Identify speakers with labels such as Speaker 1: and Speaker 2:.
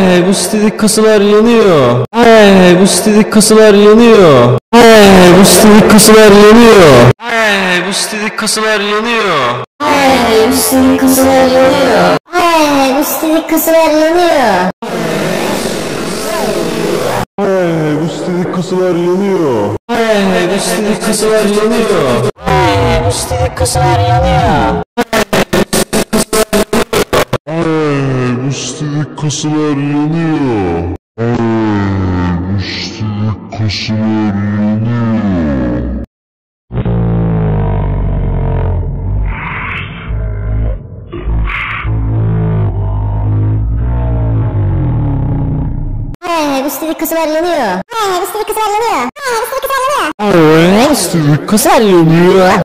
Speaker 1: Bu sitedeki kasalar yanıyor. Bu sitedeki kasalar yanıyor. Bu sitedeki kasalar yanıyor. Bu sitedeki kasalar yanıyor.
Speaker 2: Bu sitedeki kasalar yanıyor. Bu sitedeki kasalar yanıyor.
Speaker 1: Bu sitedeki kasalar yanıyor. Bu sitedeki kasalar yanıyor.
Speaker 2: Bu sitedeki kasalar yanıyor.
Speaker 1: Bu sitedeki kasalar yanıyor. Bu sitedeki kasalar yanıyor.
Speaker 2: Bu sitedeki kasalar yanıyor. Bu sitedeki kasalar yanıyor. Bu sitedeki kasalar yanıyor.
Speaker 1: Bu sitedeki kasalar yanıyor.